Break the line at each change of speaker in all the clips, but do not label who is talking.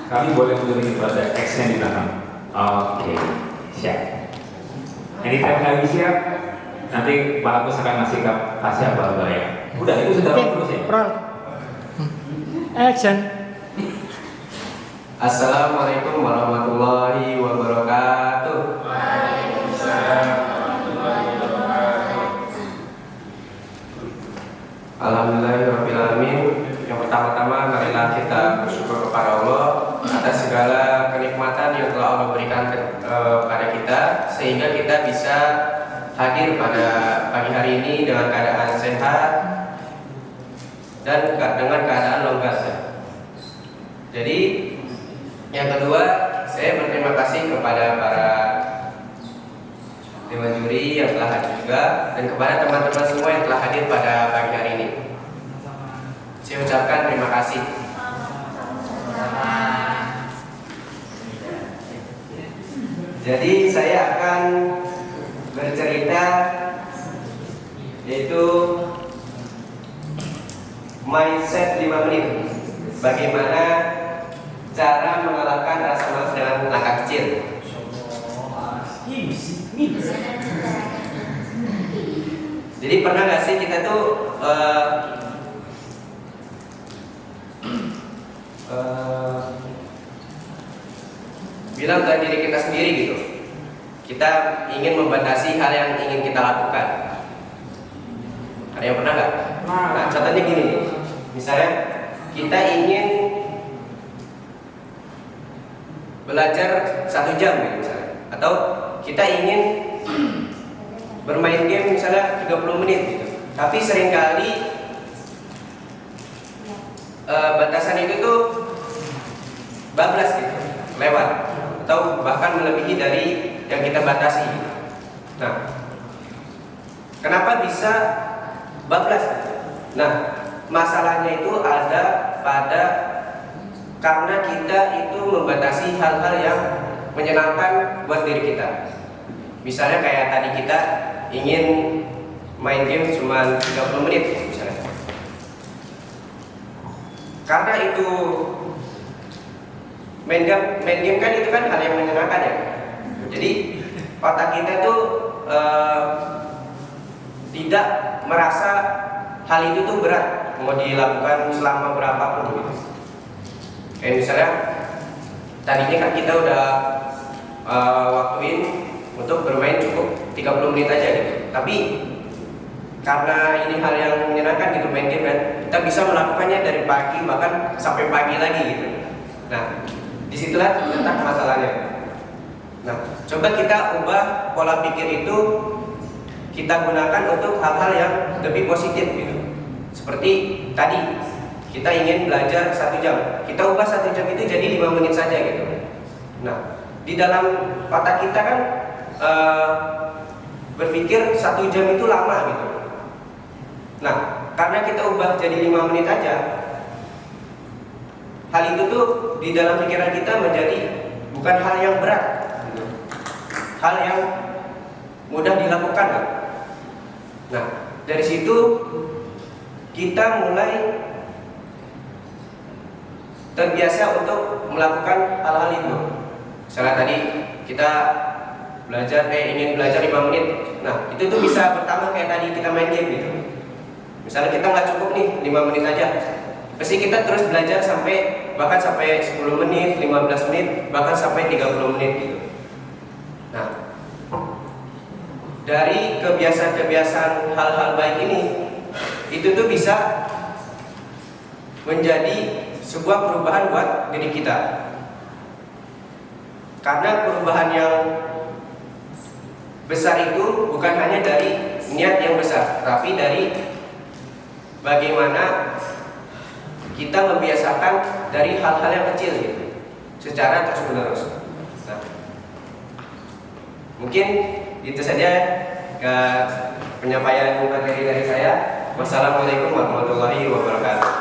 Kami boleh menuruni pada X-nya di belakang. Oke, siap. Anytime kami siap, nanti Pak Agus akan kasih apa ya. Udah, itu sudah terus ya.
Roll. Action.
Assalamualaikum warahmatullahi wabarakatuh.
Waalaikumsalam warahmatullahi wabarakatuh.
Alhamdulillahirrahmanirrahim. Yang pertama-tama marilah kita bersyukur kepada Allah atas segala kenikmatan yang telah Allah berikan kepada kita, sehingga kita bisa hadir pada pagi hari ini dengan keadaan sehat dan dengan keadaan longgar. Jadi yang kedua, saya berterima kasih kepada para dewan juri yang telah hadir juga, dan kepada teman-teman semua yang telah hadir pada pagi hari ini. Saya ucapkan terima kasih. Jadi saya akan bercerita, yaitu mindset 5 menit. Bagaimana cara mengalahkan rasa malas dengan langkah kecil. Jadi pernah nggak sih kita tuh bilang ke diri kita sendiri gitu, kita ingin membatasi hal yang ingin kita lakukan. Ada yang pernah nggak? Nah, contohnya gini, misalnya kita ingin belajar 1 jam gitu misalnya, atau kita ingin bermain game misalnya 30 menit gitu. Tapi seringkali batasan itu tuh bablas gitu, lewat, atau bahkan melebihi dari yang kita batasi. Nah, kenapa bisa bablas? Nah, masalahnya itu ada pada karena kita itu membatasi hal-hal yang menyenangkan buat diri kita. Misalnya kayak tadi kita ingin main game cuma 30 menit misalnya. Karena itu main game kan itu kan hal yang menyenangkan ya. Jadi otak kita tuh tidak merasa hal itu tuh berat mau dilakukan selama berapapun gitu. Kayak misalnya tadinya kan kita udah waktuin untuk bermain cukup 30 menit aja gitu. Tapi karena ini hal yang menyenangkan gitu main game kan, kita bisa melakukannya dari pagi bahkan sampai pagi lagi gitu. Nah, disitulah letak masalahnya. Nah, coba kita ubah pola pikir itu, kita gunakan untuk hal-hal yang lebih positif gitu. Seperti tadi kita ingin belajar 1 jam, kita ubah 1 jam itu jadi 5 menit saja gitu. Nah, di dalam otak kita kan berpikir 1 jam itu lama gitu. Nah, karena kita ubah jadi 5 menit aja, hal itu tuh di dalam pikiran kita menjadi bukan hal yang berat gitu. Hal yang mudah dilakukan kan? Nah, dari situ kita mulai terbiasa untuk melakukan hal-hal itu. Misalnya tadi kita ingin belajar 5 menit. Nah, itu tuh bisa bertambah kayak tadi kita main game gitu. Misalnya kita nggak cukup nih 5 menit aja, pasti kita terus belajar bahkan sampai 10 menit, 15 menit, bahkan sampai 30 menit gitu. Nah, dari kebiasaan-kebiasaan hal-hal baik ini, itu tuh bisa menjadi sebuah perubahan buat diri kita. Karena perubahan yang besar itu bukan hanya dari niat yang besar, tapi dari bagaimana kita membiasakan dari hal-hal yang kecil gitu, secara terus-menerus. Nah, mungkin itu saja penyampaian materi dari saya. Wassalamualaikum warahmatullahi wabarakatuh.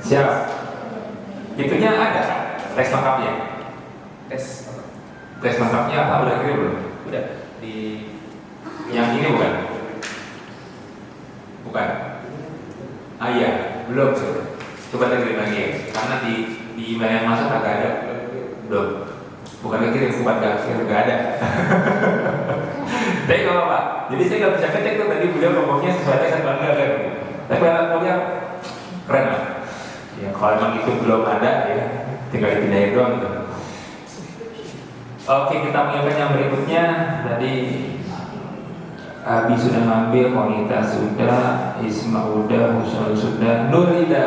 Siap. Itunya ada tes lengkapnya. Tes lengkapnya apa udah kirim belum?
Udah di
Yang ini bukan? Bukan. Ah iya, belum. Coba dengerin lagi ya. Karena di email yang masuk agak ada. Belum. Bukan kirim, bukan gak ada. Tapi nggak apa-apa. Jadi saya nggak bisa ngecek tuh tadi beliau ngomongnya sesuai saya bangga kan. Tapi alat mulia keren lah. Ya kalau memang itu belum ada ya, tinggal dipindahin doang gitu. Oke, kita mengingatkan yang berikutnya. Tadi Abi sudah ngambil, Monita sudah, Isma udah, Husnul sudah, Nurida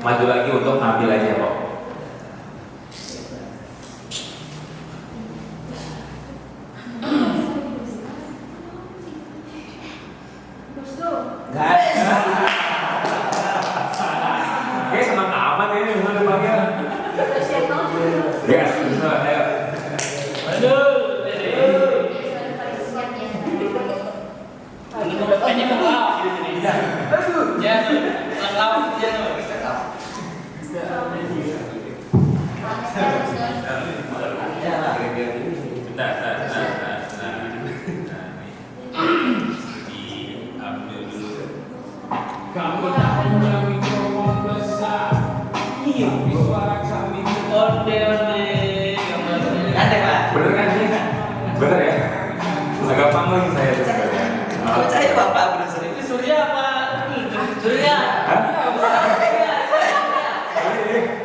maju lagi untuk ngambil aja kok. Oke, senang amat ya ini udah panggil. Yes, bisa ayo.
Kamu tak punya mikrofon besar, tapi suara kami
Ada Pak.
Bener kan ini? Bener ya? Agak panggung saya sebenarnya.
Percaya Bapak bener sering.
Itu Surya apa? Surya.
Hah?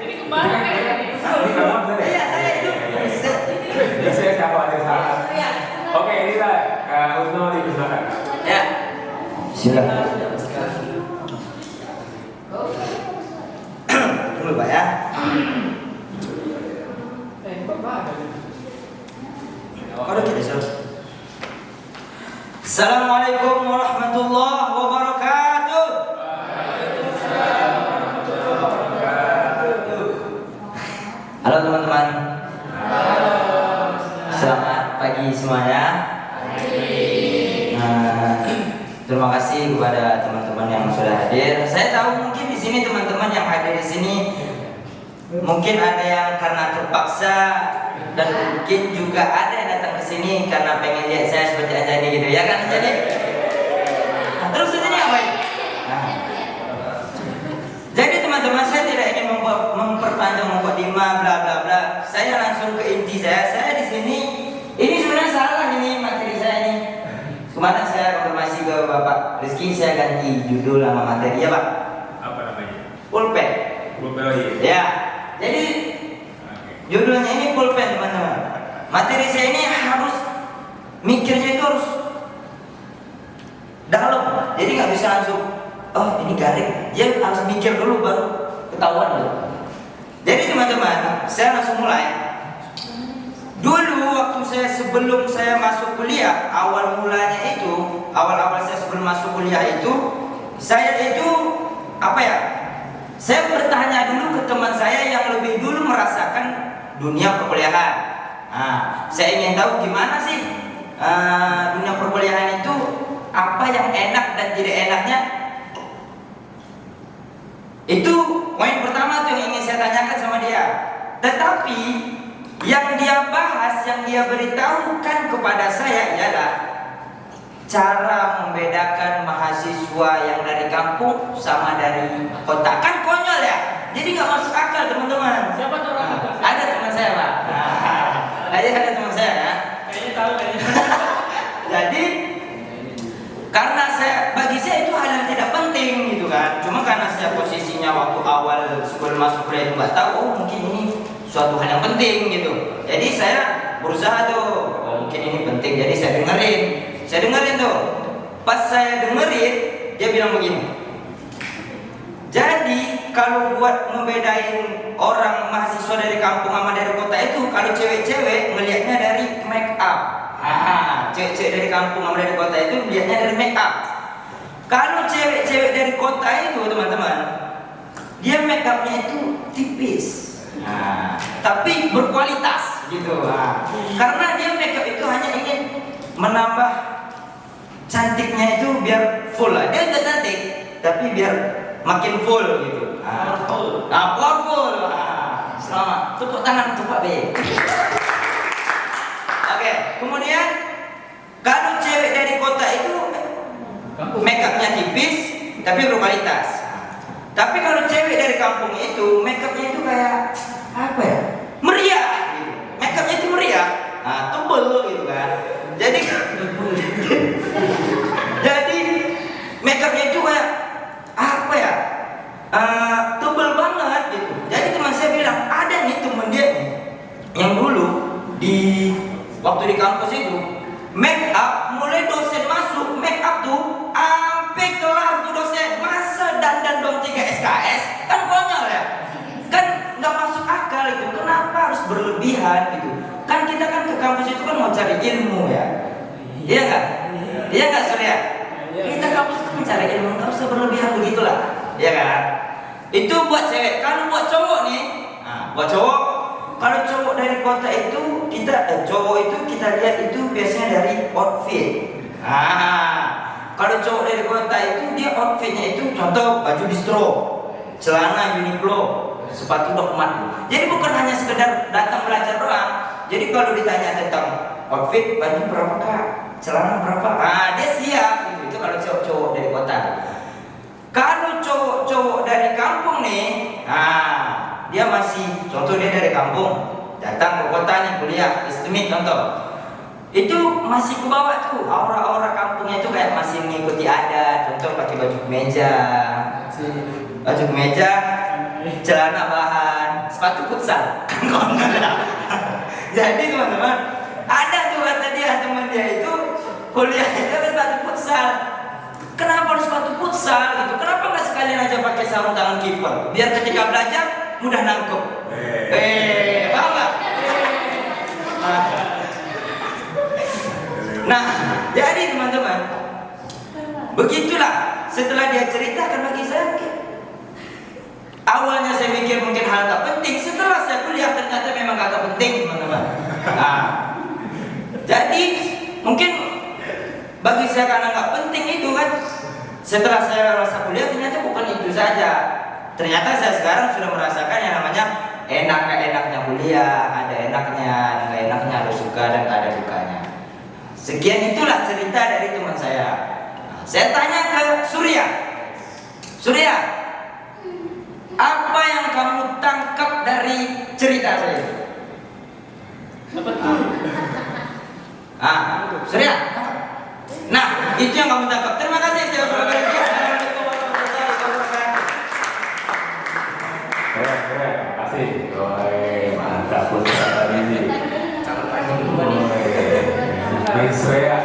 Ini kemana kayaknya?
Ini kamu bener ya?
Iya, saya itu.
Ya saya siapa ada salah. Oke, ini lah Kak Husnul dipersilakan.
Ya. Silakan. Dulu Pak ya. Kalau kita suruh. Assalamualaikum warahmatullahi wabarakatuh. Halo teman-teman. Selamat pagi semuanya. Terima kasih kepada teman-teman yang sudah hadir. Saya tahu mungkin di sini teman-teman yang hadir di sini mungkin ada yang karena terpaksa dan mungkin juga ada yang datang ke sini karena pengen lihat saya seperti Anjani gitu ya kan Anjani? Nah, terus ini apa ini? Nah. Jadi teman-teman saya tidak ingin memperpanjang mukadimah bla bla bla. Saya langsung ke inti saya. Saya di sini ini sebenarnya salah ini materi saya ini. Kemarin saya konfirmasi ke Bapak Rizky, saya ganti judul nama materi ya Pak.
Apa namanya?
Pulpen.
Pulpen.
Ya. Jadi judulnya ini pulpen teman-teman. Materi saya ini harus mikirnya itu harus dalam. Jadi nggak bisa langsung, oh ini garing. Dia harus mikir dulu baru ketahuan loh. Jadi teman-teman, saya langsung mulai. Dulu waktu saya sebelum saya masuk kuliah, awal saya sebelum masuk kuliah itu, saya itu apa ya? Saya bertanya dulu ke teman saya yang lebih dulu merasakan dunia perkuliahan. Nah, saya ingin tahu gimana sih dunia perkuliahan itu, apa yang enak dan tidak enaknya. Itu poin pertama tuh yang ingin saya tanyakan sama dia. Tetapi yang dia bahas, yang dia beritahukan kepada saya ialah cara membedakan mahasiswa yang dari kampung sama dari kota. Kan konyol ya? Jadi nggak masuk akal teman-teman.
Siapa tuh orang itu?
Ada teman saya Pak. Ada teman saya ya.
Kayaknya tahu kayaknya.
Jadi karena bagi saya itu hal yang tidak penting gitu kan. Cuma karena saya posisinya waktu awal sebelum masuk kuliah itu nggak tahu, oh mungkin ini suatu hal yang penting gitu. Jadi saya berusaha tuh, oh mungkin ini penting. Jadi saya dengerin tuh. Pas saya dengerin, dia bilang begini. Jadi kalau buat ngebedain orang mahasiswa dari kampung sama dari kota itu, kalau cewek-cewek ngelihatnya dari make up. Cewek-cewek dari kampung sama dari kota itu lihatnya dari make up. Kalau cewek-cewek dari kota itu teman-teman, dia make upnya itu tipis. Tapi berkualitas gitu. Karena dia make up itu hanya ingin menambah cantiknya itu biar full lah. Dia udah cantik, tapi biar makin full gitu. Powerful. Selamat. Tepuk tangan untuk Pak B. Oke, kemudian kalau cewek dari kota itu make upnya tipis,
tapi berkualitas. Tapi kalau cewek dari kampung itu make upnya itu kayak apa ya, meriah gitu. Make upnya itu meriah, tebel gitu kan. Jadi jadi make upnya itu kayak apa ya, tebel banget gitu. Jadi teman saya bilang, ada nih teman dia nih yang dulu di waktu di kampus itu make up, mulai dosen masuk make up tuh sampai kelar tuh dosen, masa dandan dong 3 SKS, kan konyol ya, kan nggak masuk akal itu. Kenapa harus berlebihan gitu? Kan kita kan ke kampus itu kan mau cari ilmu ya, iya nggak? Iya nggak Surya? Kita kampus itu mencari ilmu, nggak usah berlebihan begitulah, ya kan? Itu buat cewek. Kalau buat cowok nih, buat cowok, kalau cowok dari kota itu cowok itu kita lihat itu biasanya dari outfit. Kalau cowok dari kota itu dia outfitnya itu contoh baju distro, celana Uniqlo, sepatu Doc Mart. Jadi bukan hanya sekedar datang belajar doang. Jadi kalau ditanya tentang outfit, baju berapa kak, celana berapa, dia siap gitu. Itu kalau cowok-cowok dari kota. Kalau cowok-cowok dari kampung nih, dia masih, contoh dia dari kampung, datang ke kota nih kuliah, istimik contoh, itu masih ke bawah tuh, aura-aura kampungnya itu kayak masih mengikuti adat. Contoh pakai baju kemeja, celana bahan, sepatu futsal. Jadi teman-teman, ada tuh kata dia, teman dia itu kuliah itu sepatu futsal. Kenapa harus sepatu futsal gitu? Kenapa nggak sekalian aja pakai sarung tangan kiper? Biar ketika belajar mudah nangkep. Paham nggak? Nah, jadi teman-teman, begitulah. Setelah dia ceritakan bagi saya, awalnya saya mikir mungkin hal tak penting. Setelah saya kuliah ternyata memang agak penting, teman-teman. Jadi mungkin bagi saya karena nggak penting itu kan. Setelah saya masa kuliah ternyata bukan itu saja. Ternyata saya sekarang sudah merasakan yang namanya enaknya kuliah, ada enaknya, nggak enaknya, ada suka dan ada dukanya. Sekian itulah cerita dari teman saya. Saya tanya ke Surya, apa yang kamu tangkap dari cerita saya?
Apa tuh?
Surya. Nah, itu yang kamu tangkap. Terima kasih saya sudah bersedia.
Keren, makasih. Mantap sekali ini. Miss Rea.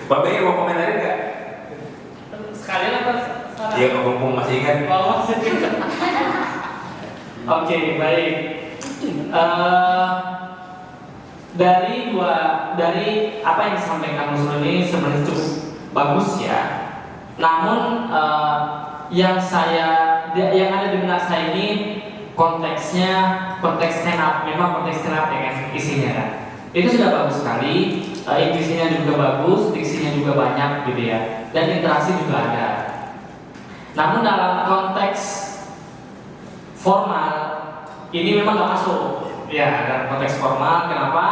Pak BI mau komentarin nggak?
Sekalian apa?
Iya, mumpung masih ingat.
Oke, baik. Dari apa yang disampaikan Mas Nur ini sebenarnya cukup bagus ya. Namun yang ada di benak saya ini konteks stand up, memang konteks stand up ya kan isinya kan. Itu sudah bagus sekali, intuisinya juga bagus, diksinya juga banyak gitu ya, dan interaksi juga ada. Namun dalam konteks formal ini memang nggak masuk ya, dalam konteks formal. Kenapa?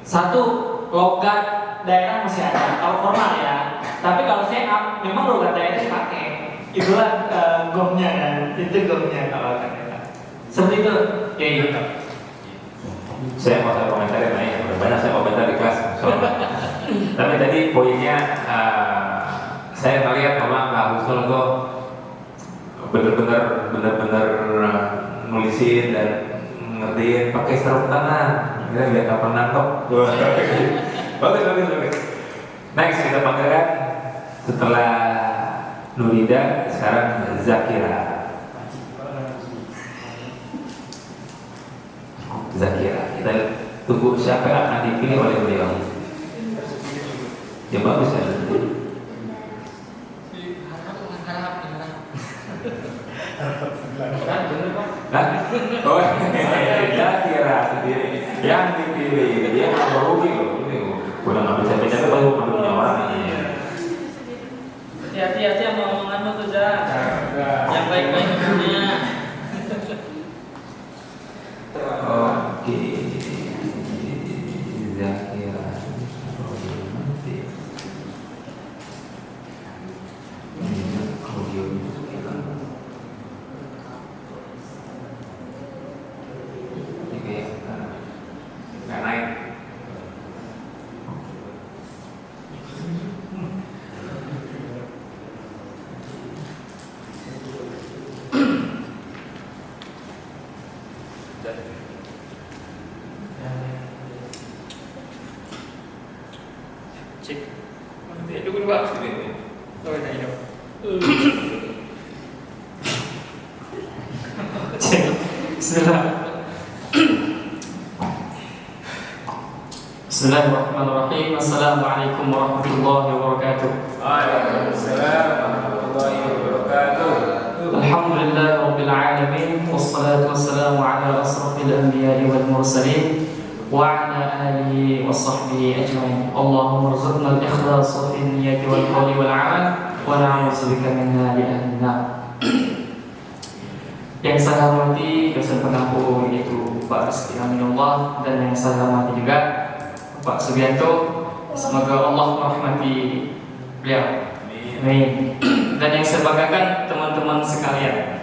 Satu, logat daerah masih ada kalau formal ya, tapi kalau stand up memang logat daerah dipakai. Itulah gongnya kan, itu gongnya kalau kata seperti itu ya. Iya.
Saya mau komentarin aja, banyak saya komentar di kelas soalnya. Tapi tadi poinnya saya melihat memang Kak Husnul tuh bener-bener nulisin dan ngertiin pakai sarung tangan, kita biar nggak pernah nangkep. Bagus. Next kita panggilkan setelah Nurida, sekarang Zakira. Kita tunggu siapa yang akan dipilih oleh beliau. Ya bagus ya. Oh, Zakira sendiri yang dipilih, dia nggak merugi loh. Udah nggak bisa capek baru punya orang ini.
Hati-hati sama omonganmu tuh, Zak. Yang baik-baik punya.
Oke, Zakira.
Coba sini.
Oh, iya. Bismillahirrahmanirrahim. Assalamualaikum warahmatullahi wabarakatuh.
Waalaikumsalam warahmatullahi wabarakatuh.
Alhamdulillah rabbil alamin, wassalatu wassalamu ala asrafil anbiya'i wal mursalin wa ala alihi wa sahbihi ajma'in. Allahumma rzuqna al-ikhlasa fil niyyati wal qawli wal 'amal wa na'udzubika min ahli an-nar. Yang saya hormati dosen penampung yaitu Pak Rizky Aminullah, dan yang saya hormati juga Pak Subianto. Semoga Allah merahmati beliau. Amin. Dan yang saya banggakan teman-teman sekalian,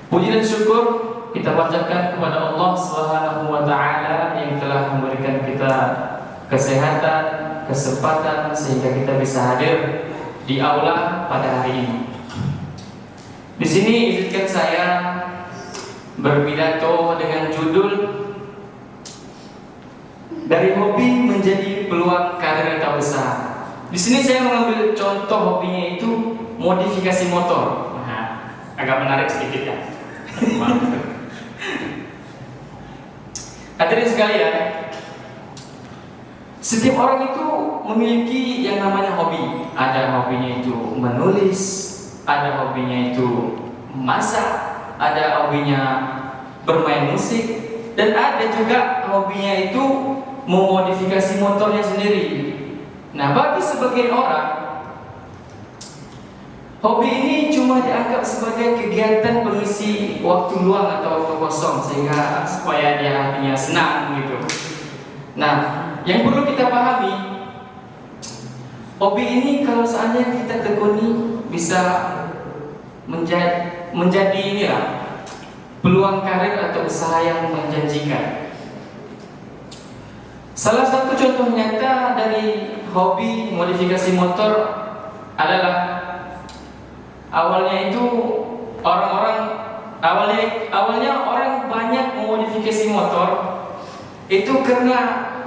puji dan syukur kita panjatkan kepada Allah Subhanahu wa taala yang telah memberikan kita kesehatan, kesempatan sehingga kita bisa hadir di aula pada hari ini. Di sini izinkan saya berpidato dengan judul Dari Hobi Menjadi Peluang Karir atau Usaha. Di sini saya mengambil contoh hobinya itu modifikasi motor. Nah, agak menarik sedikit ya. Hadirin sekalian, setiap orang itu memiliki yang namanya hobi. Ada hobinya itu menulis, ada hobinya itu masak, ada hobinya bermain musik, dan ada juga hobinya itu memodifikasi motornya sendiri. Nah, bagi sebagian orang, hobi ini cuma dianggap sebagai kegiatan pengisi waktu luang atau waktu kosong, sehingga supaya dia hatinya senang gitu. Nah, yang perlu kita pahami, hobi ini kalau seandainya kita tekuni bisa menjadi inilah peluang karir atau usaha yang menjanjikan. Salah satu contoh nyata dari hobi modifikasi motor adalah awalnya orang banyak memodifikasi motor itu karena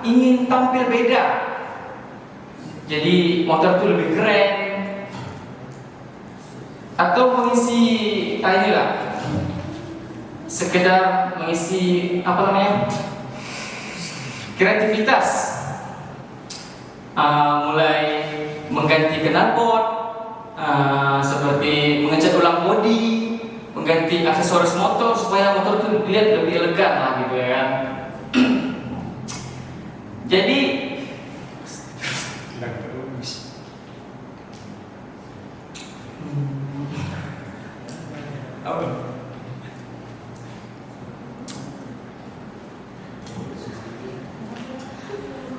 ingin tampil beda. Jadi motor itu lebih keren, atau mengisi sekedar mengisi kreativitas, mulai mengganti knalpot, seperti mengecat ulang bodi, mengganti aksesoris motor supaya motor itu dilihat lebih elegan lah gitu ya kan. Jadi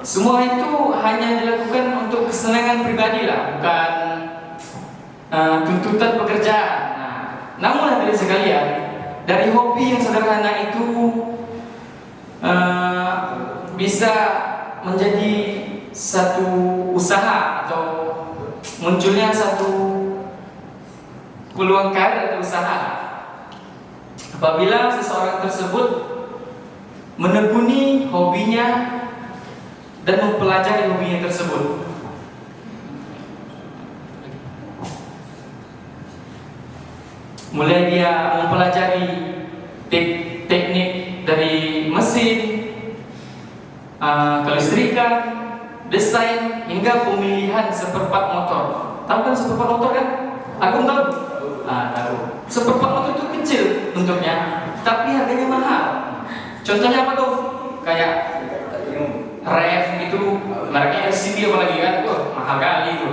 semua itu hanya dilakukan untuk kesenangan pribadi lah, bukan tuntutan pekerjaan. Nah, namun hadirin sekalian, dari hobi yang sederhana itu bisa menjadi satu usaha atau munculnya satu peluang karir atau usaha apabila seseorang tersebut menekuni hobinya dan mempelajari hobinya tersebut. Mulai dia mempelajari teknik dari mesin, kelistrikan, desain, hingga pemilihan seperempat motor. Tahu kan seperempat motor kan? Aku tahu. Tahu. Seperempat motor itu kecil bentuknya, tapi harganya mahal. Contohnya apa tuh? Kayak ref gitu, mereknya LCD apalagi kan? Mahal kali itu.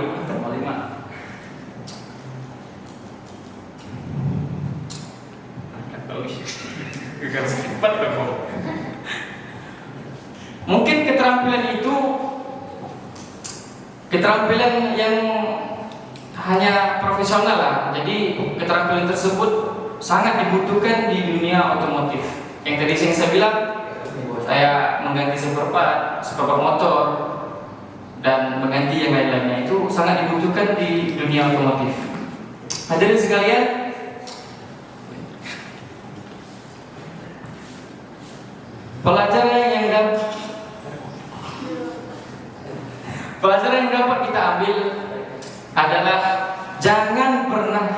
Mungkin keterampilan itu keterampilan yang hanya profesional lah. Jadi keterampilan tersebut sangat dibutuhkan di dunia otomotif. Yang tadi saya bilang, saya mengganti seperempat motor dan mengganti yang lain-lainnya itu sangat dibutuhkan di dunia otomotif. Hadirin sekalian, Pelajaran yang dapat kita ambil adalah jangan pernah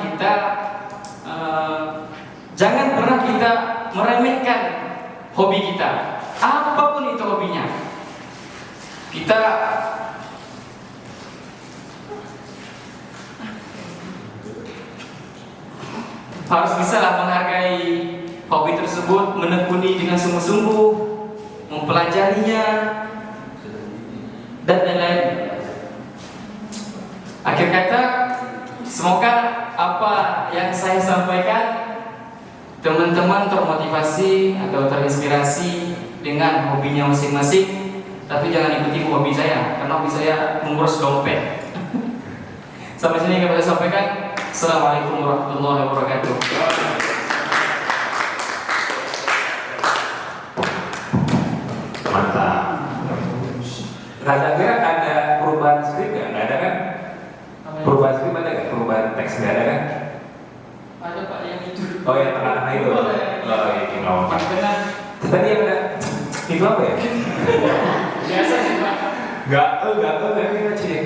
kita meremehkan hobi kita, apapun itu hobinya. Kita harus bisa menghargai hobi tersebut, menekuni dengan sungguh-sungguh, mempelajarinya, dan lain-lain. Akhir kata, semoga apa yang saya sampaikan teman-teman termotivasi atau terinspirasi dengan hobinya masing-masing. Tapi jangan ikuti hobi saya, karena hobi saya mengurus dompet. Sampai sini yang saya sampaikan. Assalamualaikum warahmatullahi wabarakatuh.
Mantap. Rada kira ada perubahan skrip nggak? Nggak ada kan? Perubahan skrip ada nggak? Perubahan teks nggak ada kan?
Ada Pak yang itu.
Oh yang tengah-tengah itu. Oh iya, nggak apa-apa. Tadi yang ada itu apa ya?
Biasa sih Pak.
Nggak, kita cek.